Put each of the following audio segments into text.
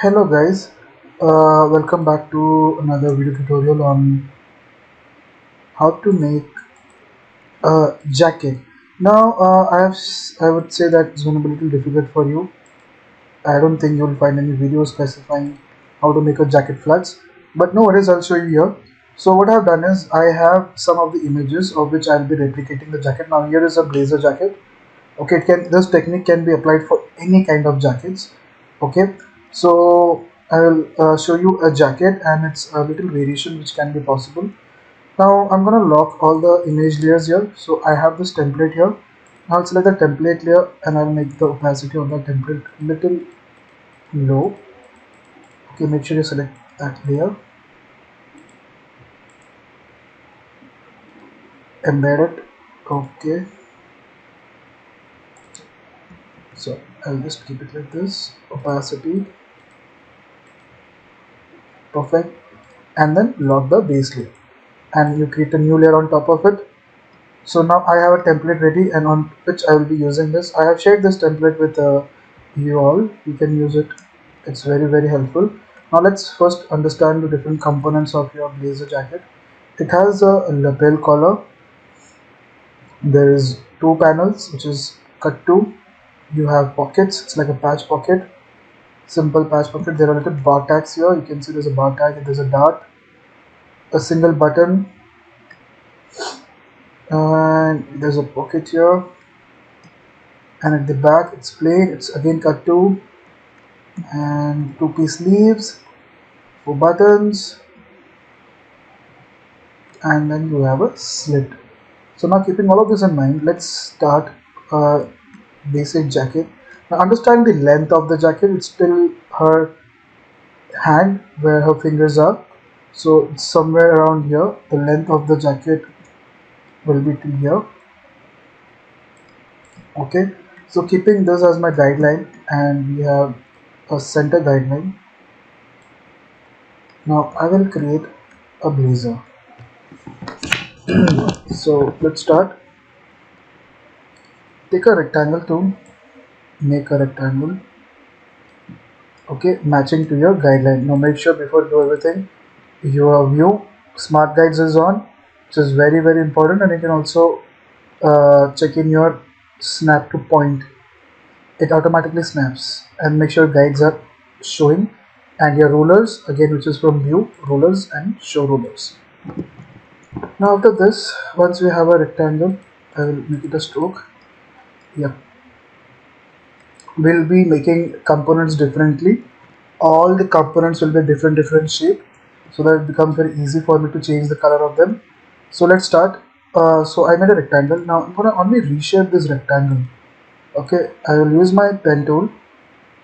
Hello guys, welcome back to another video tutorial on how to make a jacket. Now I would say that it's going to be a little difficult for you. I don't think you'll find any video specifying how to make a jacket flags, but no worries, I'll show you here. So what I've done is I have some of the images of which I'll be replicating the jacket. Now here is a blazer jacket. Okay, this technique can be applied for any kind of jackets. Okay, so I will show you a jacket and it's a little variation which can be possible. Now I'm gonna lock all the image layers here. So I have this template here. I'll select the template layer and I'll make the opacity of the template little low. Okay, make sure you select that layer, embed it. Okay, so I'll just keep it like this, opacity, perfect, and then lock the base layer and you create a new layer on top of it. So now I have a template ready and on which I will be using this. I have shared this template with you all. You can use it. It's very helpful. Now let's first understand the different components of your blazer jacket. It has a lapel collar. There is two panels which is cut to. You have pockets. It's like a patch pocket. Simple patch pocket. There are little bar tags here. You can see there's a bar tag and there's a dart. A single button and there's a pocket here, and at the back it's plain, it's again cut two, and two-piece sleeves, four buttons, and then you have a slit. So now keeping all of this in mind, let's start a basic jacket. Now understand the length of the jacket. It's till her hand where her fingers are, so it's somewhere around here. The length of the jacket will be till here. Okay, so keeping this as my guideline, and we have a center guideline. Now I will create a blazer. So let's start. Take a rectangle tool, make a rectangle. Okay, matching to your guideline. Now make sure before you do everything, your view smart guides is on, which is very important, and you can also check in your snap to point. It automatically snaps, and make sure guides are showing, and your rulers again, which is from view, rulers and show rulers. Now after this, once we have a rectangle, I will make it a stroke. Yep, we'll be making components differently. All the components will be different shape, so that it becomes very easy for me to change the color of them. So let's start. So I made a rectangle. Now I'm gonna only reshape this rectangle. Okay, I will use my pen tool.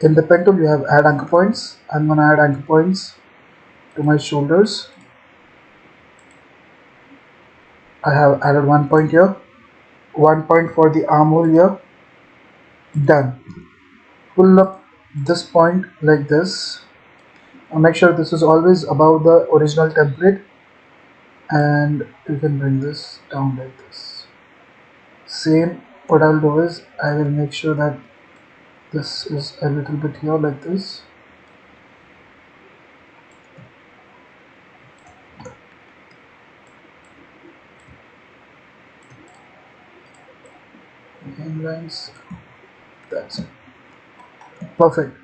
In the pen tool you have add anchor points. I'm gonna add anchor points to my shoulders. I have added 1 point here, 1 point for the armhole here. Done. Pull up this point like this. Make sure this is always above the original template, and you can bring this down like this. Same, what I'll do is I will make sure that this is a little bit here like this. Lines, that's it. Perfect.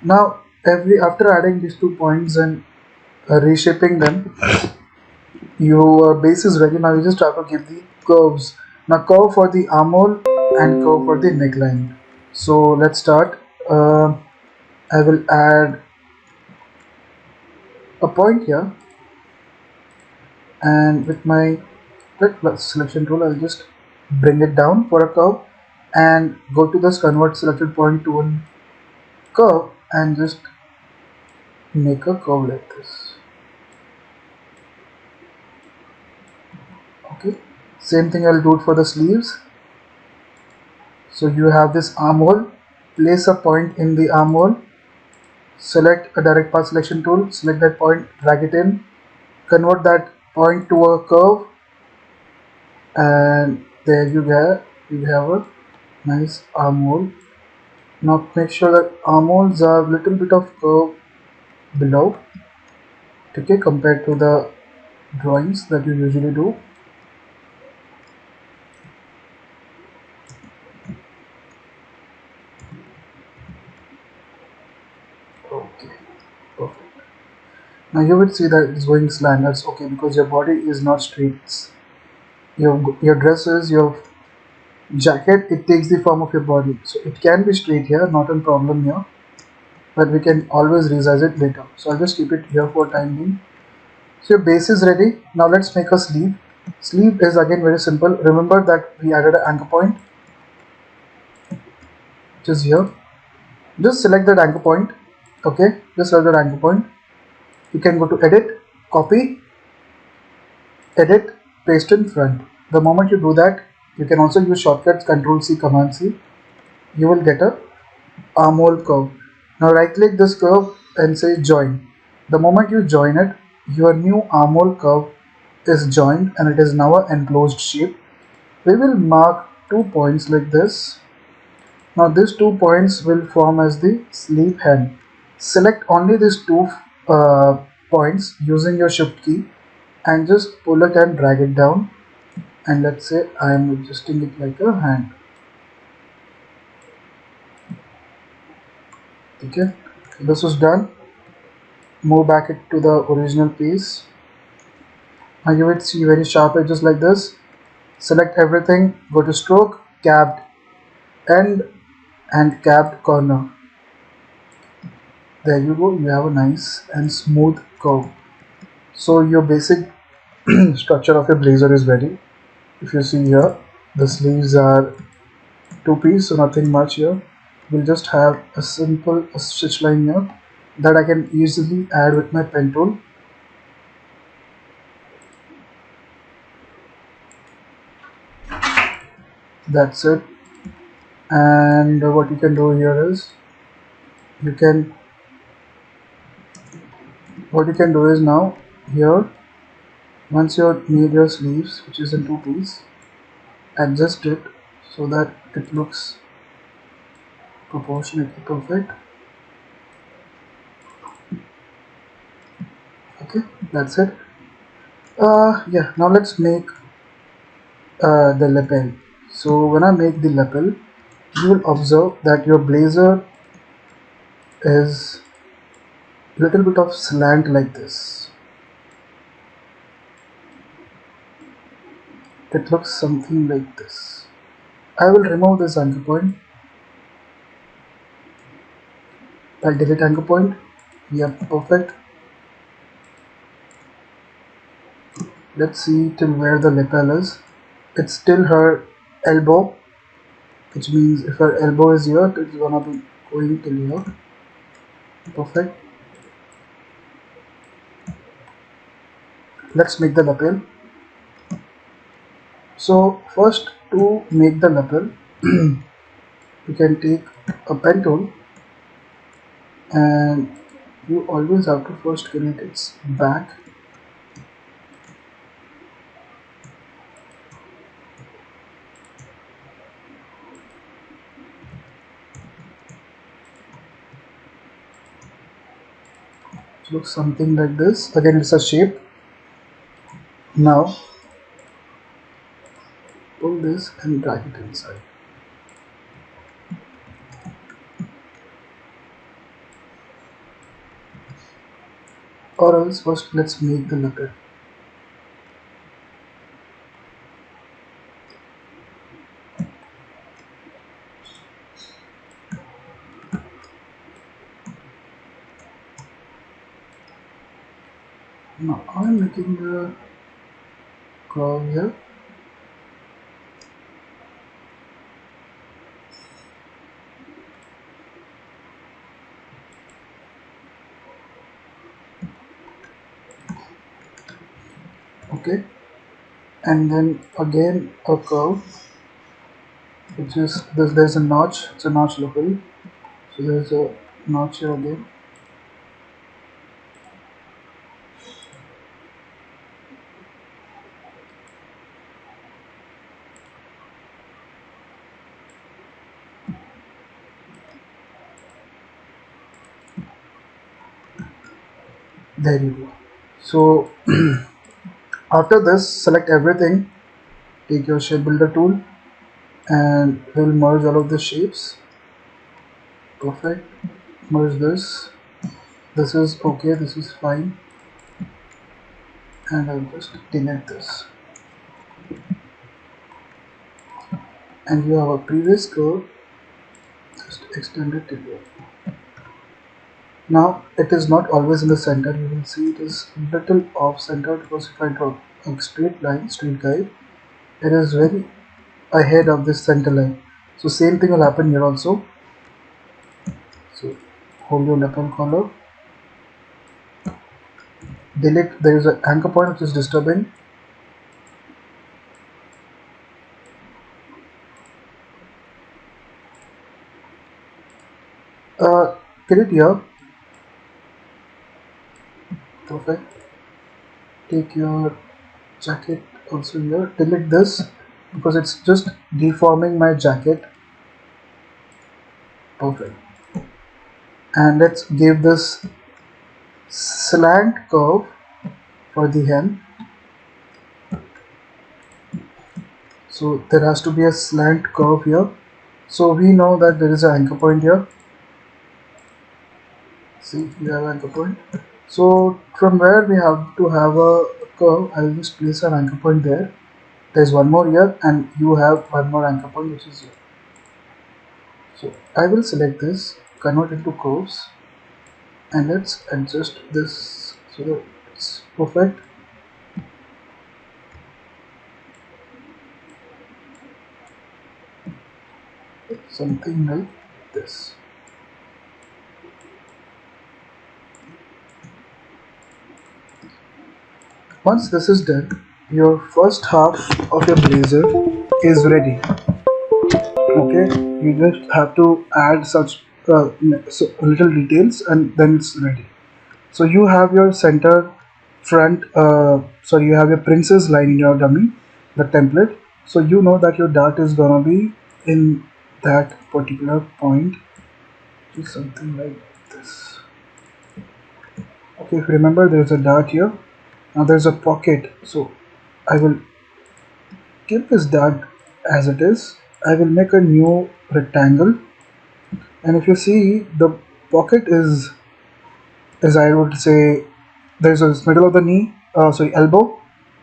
Now after adding these 2 points and reshaping them, your base is ready. Now you just have to give the curves. Now curve for the armhole and curve for the neckline. So let's start. I will add a point here, and with my red plus selection tool I'll just bring it down for a curve and go to this convert selected point to a curve and just make a curve like this. Okay, same thing I'll do it for the sleeves. So you have this armhole, place a point in the armhole, select a direct path selection tool, select that point, drag it in, convert that point to a curve, and there you have a nice armhole. Now make sure that armholes are little bit of curve below, okay, compared to the drawings that you usually do. Okay, perfect. Now you will see that it's going slant. That's okay because your body is not straight. Your dress is your jacket. It takes the form of your body, so it can be straight here, not a problem here. But we can always resize it later. So I'll just keep it here for time being. So your base is ready. Now let's make a sleeve. Sleeve is again very simple. Remember that we added an anchor point, which is here. Just select that anchor point. Okay, just select that anchor point. You can go to edit, copy, edit, paste in front. The moment you do that, you can also use shortcuts Control C, Command C. You will get a armhole curve. Now right click this curve and say join. The moment you join it, your new armhole curve is joined and it is now an enclosed shape. We will mark 2 points like this. Now these 2 points will form as the sleeve hand. Select only these two points using your shift key and just pull it and drag it down, and let's say I am adjusting it like a hand. Okay, this is done. Move back it to the original piece. Now you will see very sharp edges like this. Select everything, go to stroke, capped end and capped corner. There you go, you have a nice and smooth curve. So your basic structure of your blazer is ready. If you see here, the sleeves are two-piece, so nothing much here. We'll just have a simple stitch line here that I can easily add with my pen tool. That's it. And what you can do here is you can what you can do is now here, once you have made your sleeves, which is in two-piece, adjust it so that it looks proportionately perfect. Okay, that's it. Yeah, now let's make the lapel. So when I make the lapel, you will observe that your blazer is little bit of slant like this. It looks something like this. I will remove this anchor point. I'll delete anchor point. Yep, perfect. Let's see till where the lapel is. It's still her elbow, which means if her elbow is here, it's gonna be going till here. Perfect. Let's make the lapel. So first, to make the lapel, you can take a pen tool and you always have to first create its back. It looks something like this. Again, it's a shape. Now pull this and drag it inside. Or else first let's make the lapel. Now I'm making the curve here. Okay, and then again a curve, which is there's a notch. It's a notch lapel. So there's a notch here again. There you go. So after this, select everything, take your shape builder tool, and we'll merge all of the shapes. Perfect. Merge this. This is okay, this is fine, and I'll just delete this. And you have a previous curve, just extend it till here. Now it is not always in the center, you will see it is little off center because if I draw a straight line, straight guide, it is very ahead of this center line. So same thing will happen here also. So hold your lapel collar, delete, there is an anchor point which is disturbing. Get it here, perfect. Take your jacket also here, delete this because it's just deforming my jacket. Perfect. And let's give this slant curve for the hem. So there has to be a slant curve here. So we know that there is an anchor point here. See, we have anchor point. So from where we have to have a curve, I will just place an anchor point there. There's one more here, and you have one more anchor point which is here. So I will select this, convert into curves, and let's adjust this so that it's perfect. Something like this. Once this is done, your first half of your blazer is ready. Okay, you just have to add such little details and then it's ready. So you have your center front, sorry, you have your princess line in your dummy, the template. So you know that your dart is gonna be in that particular point, just something like this. Okay, if you remember, there's a dart here. Now there's a pocket, so I will keep this dart as it is. I will make a new rectangle, and if you see, the pocket is I would say there's a middle of the knee, sorry, elbow,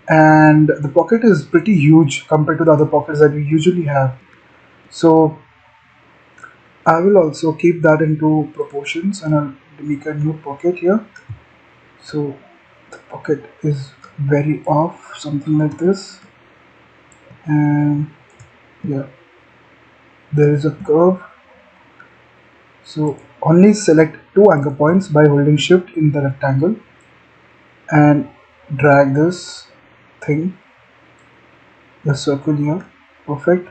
and the pocket is pretty huge compared to the other pockets that we usually have. So I will also keep that into proportions, and I'll make a new pocket here. So the pocket is very off, something like this, and yeah, there is a curve. So only select two anchor points by holding shift in the rectangle and drag this thing, the circle here, perfect,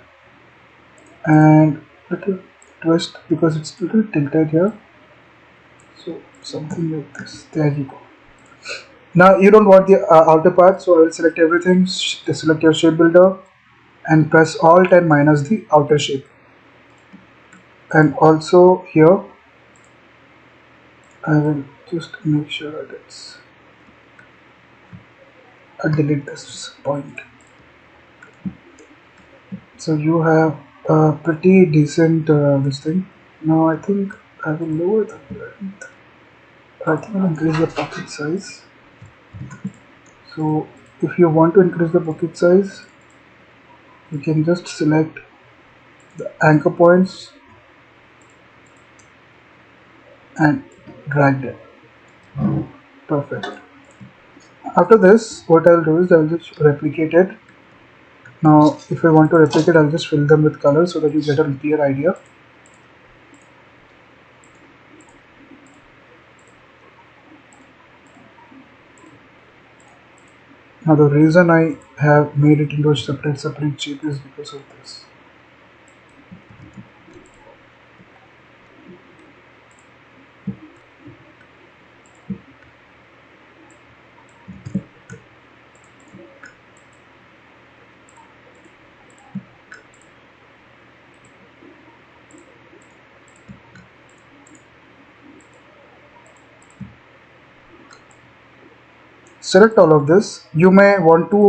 and little twist because it's little tilted here, so something like this, there you go. Now you don't want the outer part, so I will select everything, select your shape builder and press alt and minus the outer shape, and also here I will just make sure that it's delete this point. So you have a pretty decent this thing. Now I think I will lower the length. I think I'll increase the pocket size. So if you want to increase the pocket size, you can just select the anchor points and drag them. Perfect. After this, what I'll do is I'll just replicate it. Now if I want to replicate, I'll just fill them with color so that you get a clear idea. Now the reason I have made it into a separate shape is because of this. select all of this. You may want to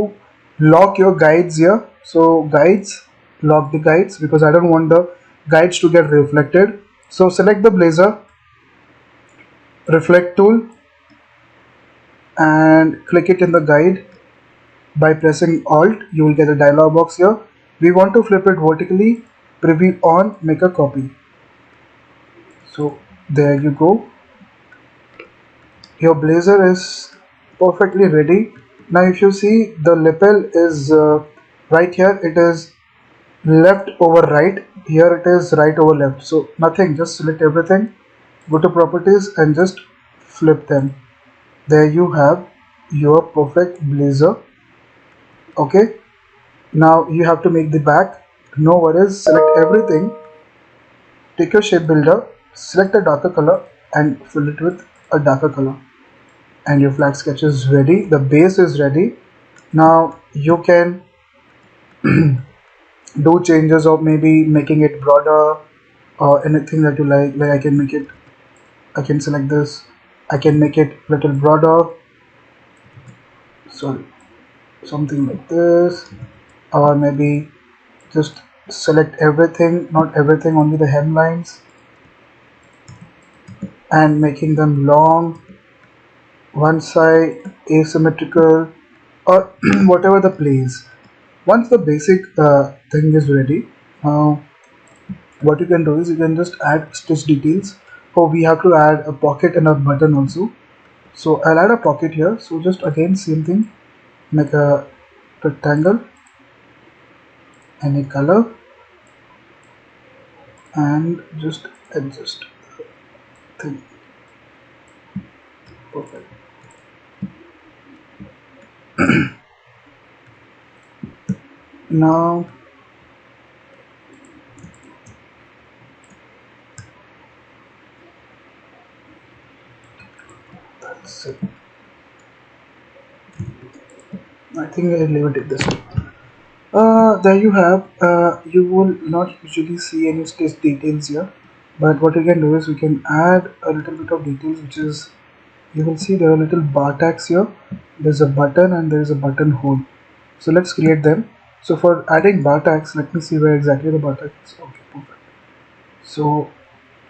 lock your guides here. So guides, lock the guides because I don't want the guides to get reflected. So select the Blazor reflect tool and click it in the guide. By pressing Alt, you will get a dialog box here. We want to flip it vertically. Preview on, make a copy. So there you go. Your Blazor is perfectly ready. Now if you see, the lapel is right here, it is left over right. Here it is right over left. So nothing, just select everything, go to properties and just flip them. There you have your perfect Blazor. Okay, now you have to make the back. No worries, select everything, take your shape builder, select a darker color and fill it with a darker color, and your flag sketch is ready. The base is ready. Now you can do changes of maybe making it broader or anything that you like I can make it, I can select this, I can make it little broader, sorry, something like this, or maybe just select everything, not everything, only the hemlines, and making them long, one side asymmetrical, or whatever the place. Once the basic thing is ready, now what you can do is you can just add stitch details. Oh, we have to add a pocket and a button also. So I'll add a pocket here. So just again same thing, make a rectangle, any color, and just adjust thing. Perfect. Now that's it. I think I'll leave it at this. There you have. You will not usually see any stitch details here, but what you can do is we can add a little bit of details, which is, you will see there are little bar tags here. There's a button and there is a button hole. So let's create them. So for adding bar tags, let me see where exactly the bar tag is. Okay, perfect. So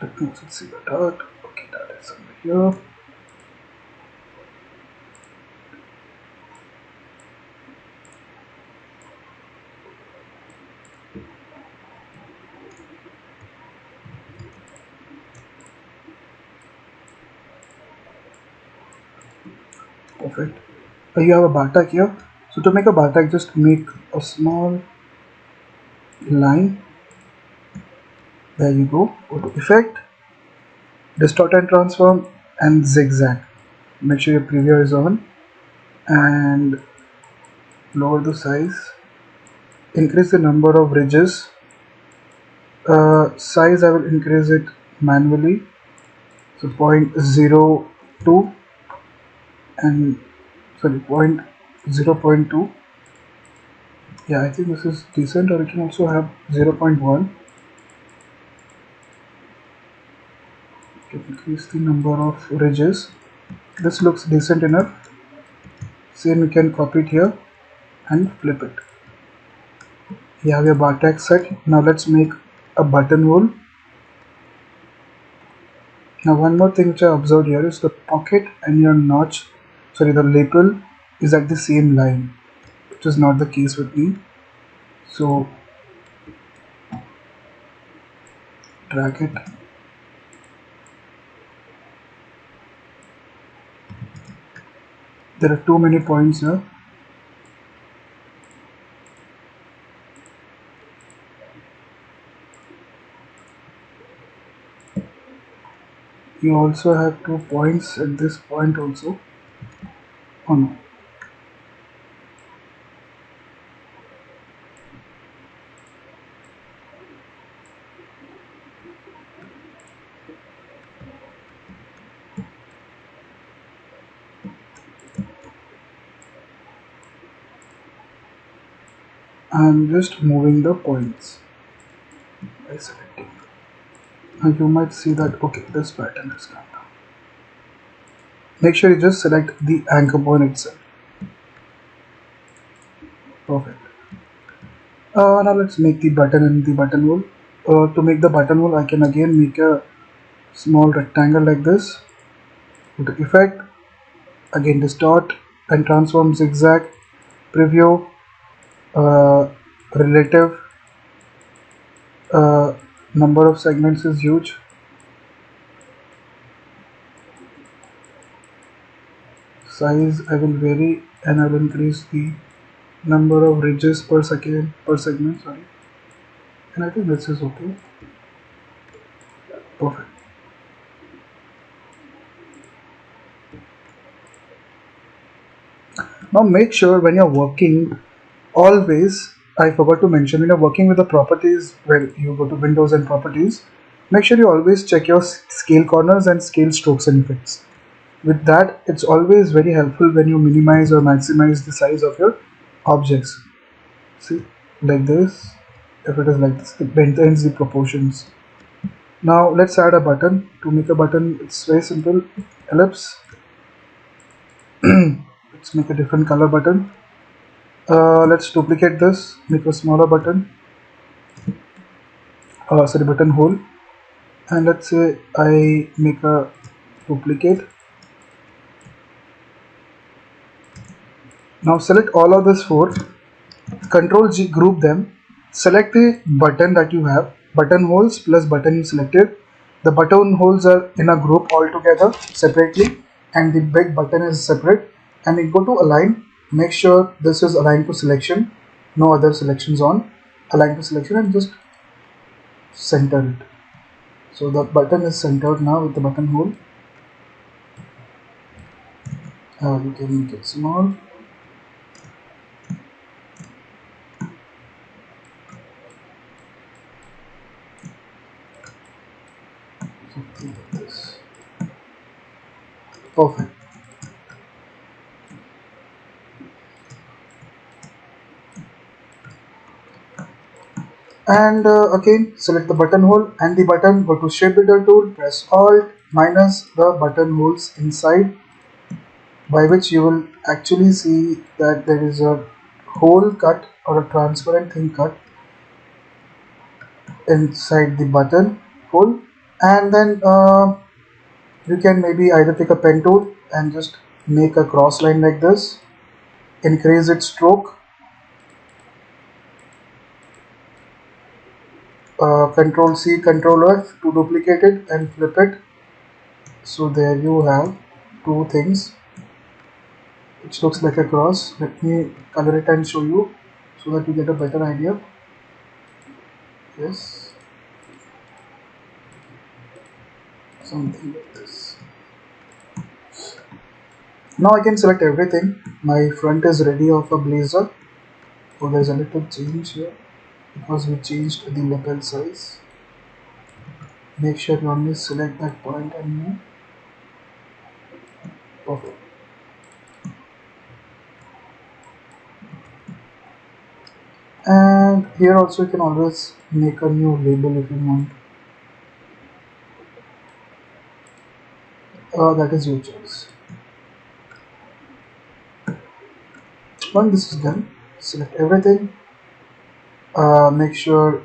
let me also see the dot. Okay, that is somewhere here. Perfect. You have a bar tag here. So to make a bar tag, just make a small line. There you go. Go to effect, distort and transform, and zigzag. Make sure your preview is on and lower the size. Increase the number of ridges. Size I will increase it manually. So 0.02 and sorry 0.2. Yeah, I think this is decent, or you can also have 0.1. You can increase the number of ridges. This looks decent enough. Same, you can copy it here and flip it. You have your bar tag set. Now let's make a buttonhole. Now one more thing which I observed here is the pocket and your notch, sorry, the lapel is at the same line, which is not the case with me. So drag it. There are too many points here. You also have 2 points at this point also. Oh no. I'm just moving the points by selecting. And you might see that okay, this pattern has come down. make sure you just select the anchor point itself. Perfect. Now let's make the button in the button hole. To make the button hole, I can again make a small rectangle like this. Go to effect, again distort and transform, zigzag, preview, uh, relative, uh, number of segments is huge, size I will vary, and I will increase the number of ridges per second per segment, sorry, and I think this is okay. Perfect. Now make sure when you're working, always, I forgot to mention, when you're working with the properties, where you go to Windows and properties, make sure you always check your scale corners and scale strokes and effects. With that, it's always very helpful when you minimize or maximize the size of your objects. See, like this. If it is like this, it maintains the proportions. Now let's add a button. To make a button, it's very simple. Ellipse. Let's make a different color button. Let's duplicate this. Make a smaller button. Sorry, button hole. And let's say I make a duplicate. Now select all of this four. Control G, group them. Select the button that you have. Button holes plus button you selected. The button holes are in a group all together separately, and the big button is separate. And you go to align. Make sure this is aligned to selection. No other selections on. Align to selection and just center it. So the button is centered now with the button hole. You can make it small. Something like this. Perfect. And again select the button hole and the button, go to shape builder tool, press alt minus the button holes inside, by which you will actually see that there is a hole cut or a transparent thing cut inside the button hole. And then you can maybe either take a pen tool and just make a cross line like this, increase its stroke, Control C, Control F to duplicate it and flip it. So there you have two things which looks like a cross. Let me color it and show you so that you get a better idea. Yes, something like this. Now I can select everything. My front is ready of a blazer. So there's a little change here because we changed the lapel size. Make sure you only select that point and move. Perfect. And here also you can always make a new label if you want. That is your choice. When this is done, select everything. Make sure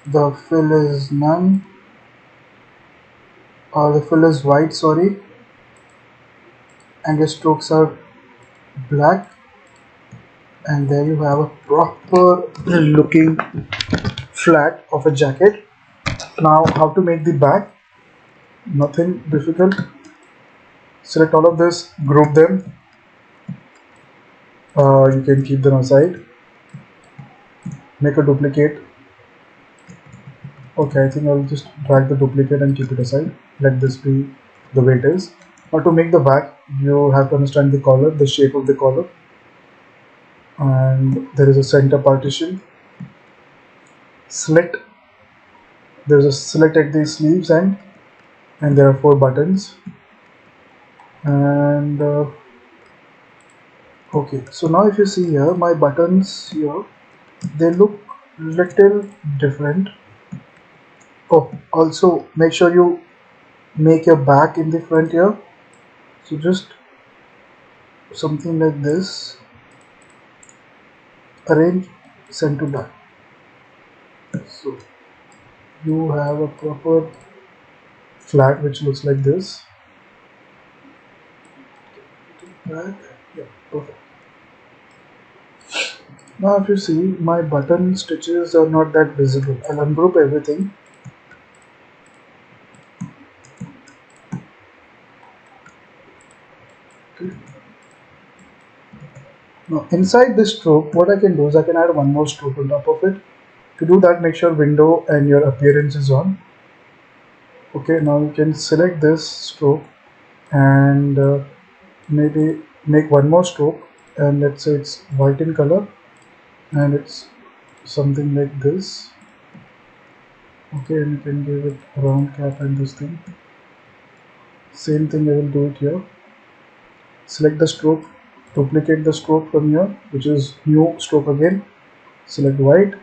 the fill is none, or the fill is white, sorry, and your strokes are black. And there you have a proper looking flat of a jacket. Now how to make the back? Nothing difficult. Select all of this, group them. You can keep them aside. Make a duplicate. Okay, I think I'll just drag the duplicate and keep it aside. Let this be the way it is. Now to make the back, you have to understand the collar, the shape of the collar. And there is a center partition. Select, there's a select at the sleeves end, and there are 4 buttons. And okay, so now if you see here, my buttons here, they look little different. Oh, also make sure you make your back in the front here. So just something like this, arrange send to back. So you have a proper flat which looks like this. Back. Yeah, perfect. Now if you see, my button stitches are not that visible. I'll ungroup everything. Okay. Now inside this stroke, what I can do is I can add one more stroke on top of it. To do that, make sure window and your appearance is on. Okay, now you can select this stroke and maybe make one more stroke, and let's say it's white in color and it's something like this. Okay, and you can give it a round cap and this thing. Same thing I will do it here. Select the stroke, duplicate the stroke from here, which is new stroke again. Select white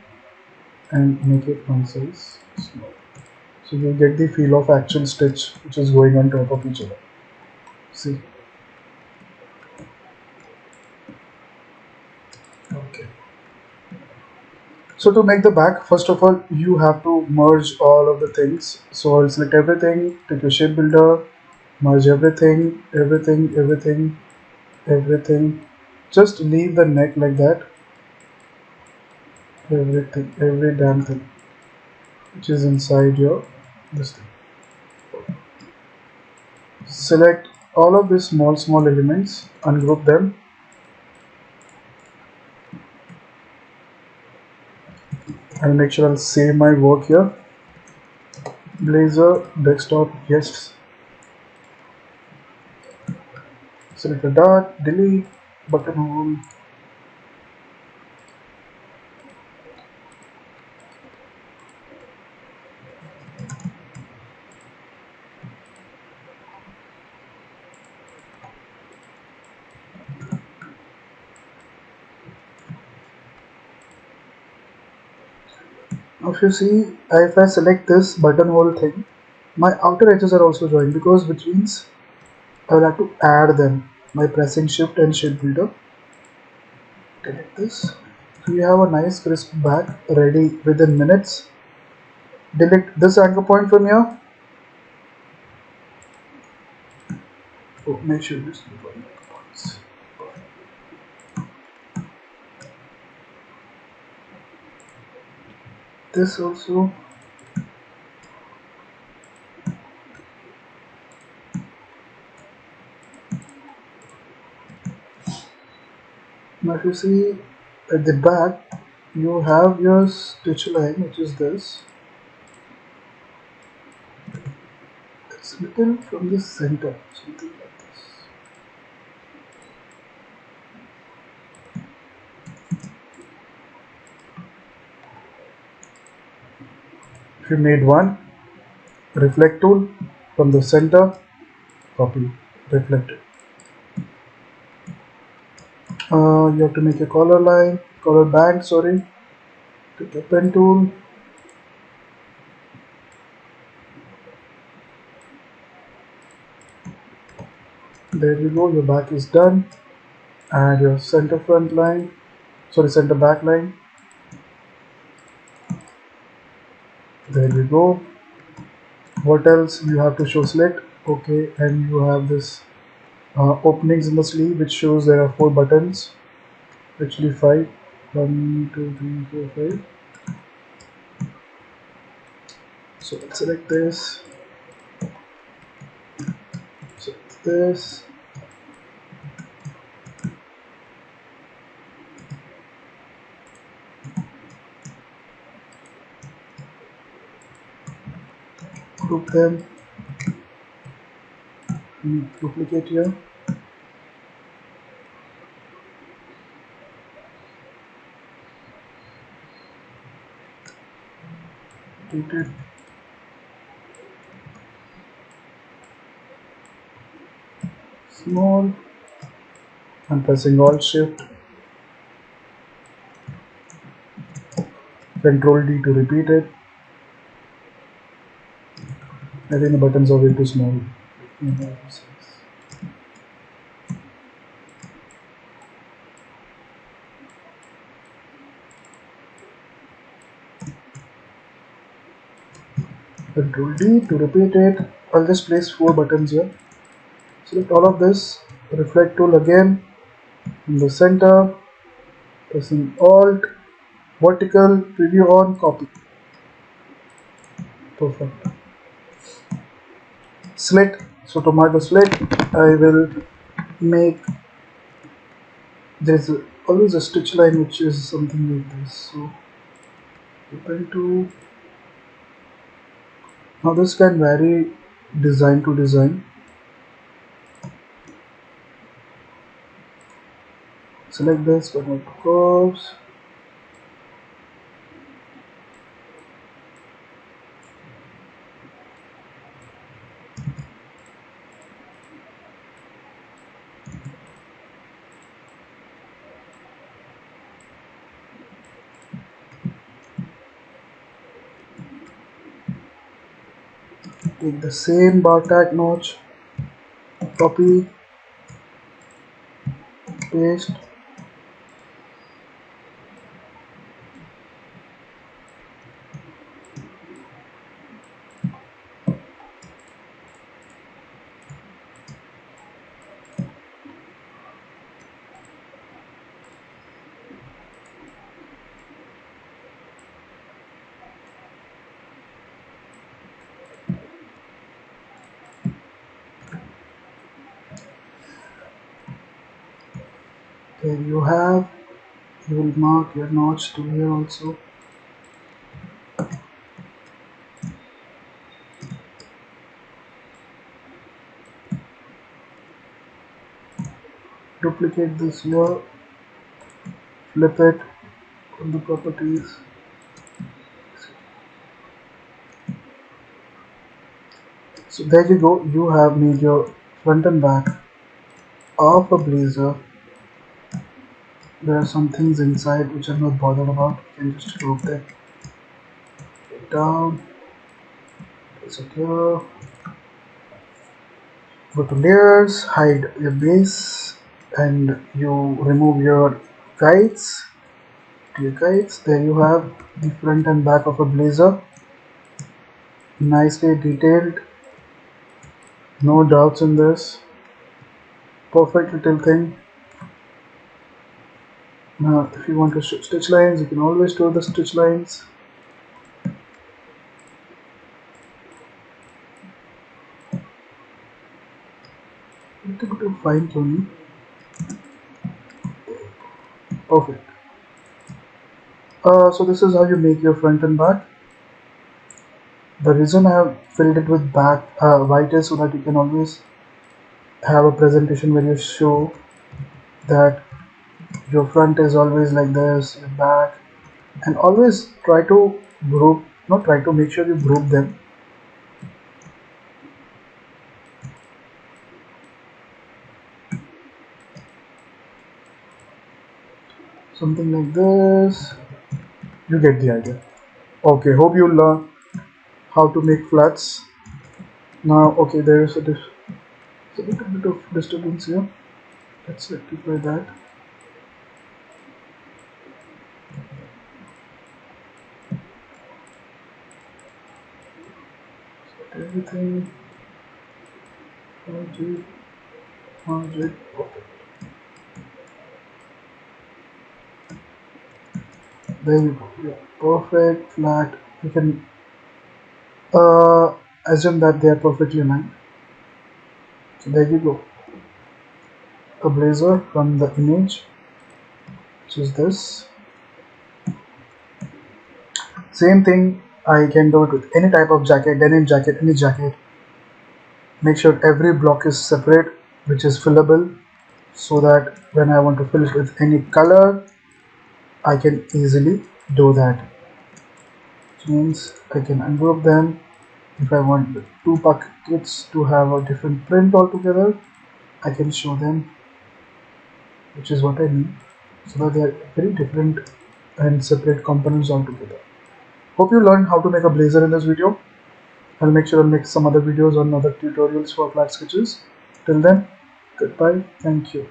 and make it one size small. So you get the feel of actual stitch which is going on top of each other. See? Okay. So to make the back, first of all, you have to merge all of the things. So I'll select everything, take your shape builder, merge everything, everything, everything, everything. Just leave the neck like that. Everything, every damn thing which is inside your this thing. Select all of these small elements, ungroup them. I'll make sure I'll save my work here. Blazor, desktop, yes. Select the dot, delete, buttonhole. Now if you see, if I select this buttonhole thing, my outer edges are also joined, because which means I will have to add them by pressing shift and shape builder. Delete this. So you have a nice crisp back ready within minutes. Delete this anchor point from here. Oh, make sure this anchor points. This also. Now if you see at the back, you have your stitch line, which is this. It's little from the center, something like this. If you made one, reflect tool from the center, copy, reflect it. You have to make a collar line, collar band, sorry. Take a pen tool. There you go, your back is done. And your center front line, sorry, center back line. There you go. What else? You have to show slit. Okay, and you have this openings in the sleeve, which shows there are 4 buttons, actually 5. 1, 2, 3, 4, 5. So let's select this, select this, group them, duplicate here, rotate it, small. I'm pressing Alt Shift, Control D to repeat it. I think the buttons are way too small. Control D to repeat it. I'll just place 4 buttons here. Select all of this. Reflect tool again in the center. Pressing Alt. Vertical. Preview on. Copy. Perfect. Slit. So to mark the slit, I will make. There's always a stitch line which is something like this. So open to. Now this can vary design to design. Select this, convert to curves. Take the same bar tag notch, copy, paste. There you have. You will mark your notch to here also. Duplicate this here, flip it on the properties. So there you go, you have made your front and back of a blazer. There are some things inside which I'm not bothered about. You can just group them down, place it here, go to layers, hide your base, and you remove your guides. To your guides, there you have the front and back of a blazer, nicely detailed, no doubts in this, perfect little thing. Now if you want to stitch lines, you can always store the stitch lines. A little bit of fine tuning. Perfect. So this is how you make your front and back. The reason I have filled it with white is so that you can always have a presentation where you show that your front is always like this, your back, and always try to group, not try to, make sure you group them. Something like this. You get the idea. Okay, hope you learn how to make flats. Now, okay, there is a little bit of disturbance here. Let's rectify that. Set everything. Merge it. Okay. There you go. Yeah, perfect flat. You can assume that they are perfectly aligned. So there you go. A blazer from the image, which is this. Same thing. I can do it with any type of jacket, denim jacket, any jacket. Make sure every block is separate, which is fillable, so that when I want to fill it with any color, I can easily do that. Which means I can ungroup them. If I want the two pockets to have a different print altogether, I can show them, which is what I mean, so that they are very different and separate components altogether. Hope you learned how to make a blazer in this video. I'll make sure I'll make some other videos on other tutorials for flat sketches. Till then, goodbye. Thank you.